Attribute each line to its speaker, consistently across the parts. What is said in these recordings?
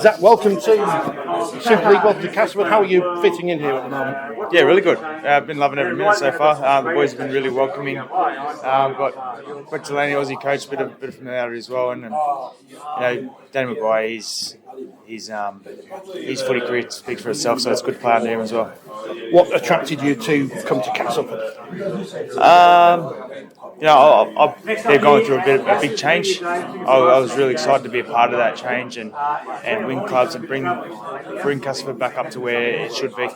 Speaker 1: Zach, welcome to Super League, welcome to Castleford. How are you fitting in here at the moment?
Speaker 2: Yeah, really good. I've been loving every minute so far. The boys have been really welcoming. Got Delaney, Aussie coach, bit of familiarity as well, and Danny Maguire, his footy career speaks for itself, so it's good to play under him as well.
Speaker 1: What attracted you to come to Castleford?
Speaker 2: They're going through a big change. I was really excited to be a part of that change and win clubs and bring Castleford back up to where it should be.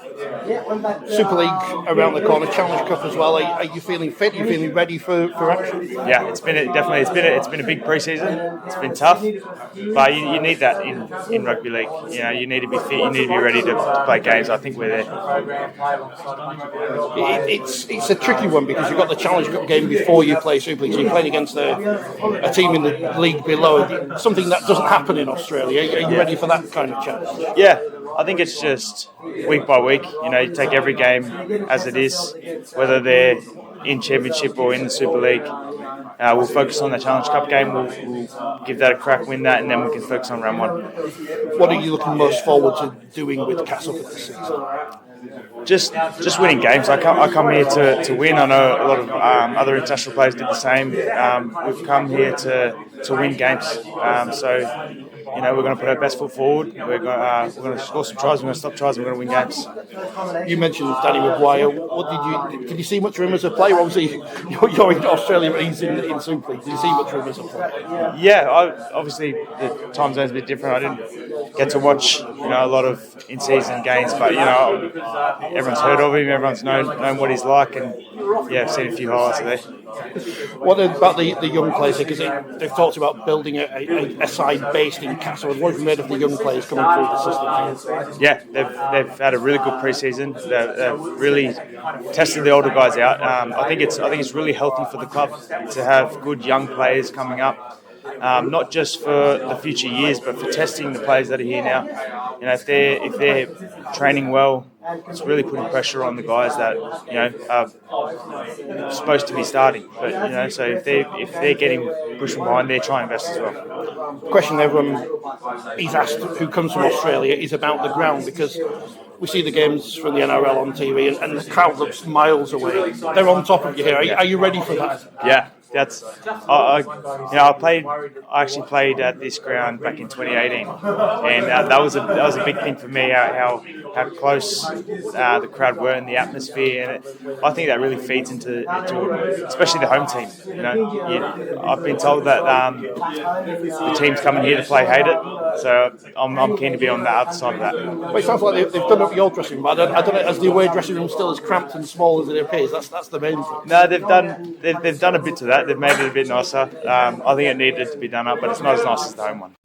Speaker 1: Super League around the corner, Challenge Cup as well. Are you feeling fit? Are you feeling ready for action?
Speaker 2: Yeah, it's been a big pre-season. It's been tough, but you need that in rugby league. You need to be fit. You need to be ready to play games. I think we're there.
Speaker 1: It's a tricky one because you've got the Challenge Cup game before you play Super League. So you're playing against a team in the league below. Something that doesn't happen in Australia. Are you ready for that kind of challenge?
Speaker 2: Yeah, I think it's just week by week. You take every game as it is, whether they're in Championship or in the Super League. We'll focus on the Challenge Cup game. We'll give that a crack, win that, and then we can focus on round one.
Speaker 1: What are you looking most forward to doing with Castleford this season?
Speaker 2: Just winning games. I come here to win. I know a lot of other international players did the same. We've come here to win games. We're going to put our best foot forward. We're going to score some tries. We're going to stop tries. We're going to win games.
Speaker 1: You mentioned Danny Maguire. Did you see much room as a player? Obviously, you're in Australia, but he's in Super League. Did you see much room as a player?
Speaker 2: Yeah, obviously the time zone's a bit different. I didn't get to watch a lot of in-season games, but everyone's heard of him. Everyone's known what he's like, and I've seen a few highlights of there.
Speaker 1: What about the young players? Because they've talked about building a side based in Castleford. What have you made of the young players coming through the system?
Speaker 2: Yeah, they've had a really good pre-season. They've really tested the older guys out. I think it's really healthy for the club to have good young players coming up. Not just for the future years, but for testing the players that are here now. If they're training well, it's really putting pressure on the guys that are supposed to be starting. But so if they're getting pushed from behind, they're trying best as well.
Speaker 1: The question everyone is asked who comes from Australia is about the ground, because we see the games from the NRL on TV and the crowd looks miles away. They're on top of you here. Are you ready for that?
Speaker 2: Yeah. I actually played at this ground back in 2018, and that was a big thing for me. How close the crowd were in the atmosphere, and I think that really feeds into especially the home team. I've been told that the teams coming here to play hate it, so I'm keen to be on the other side of that.
Speaker 1: Well, it sounds like they've done up your dressing room. I don't know. Is the away dressing room still as cramped and small as it appears? That's the main thing.
Speaker 2: No, they've done a bit to that. They've made it a bit nicer. I think it needed to be done up, but it's not as nice as the home one.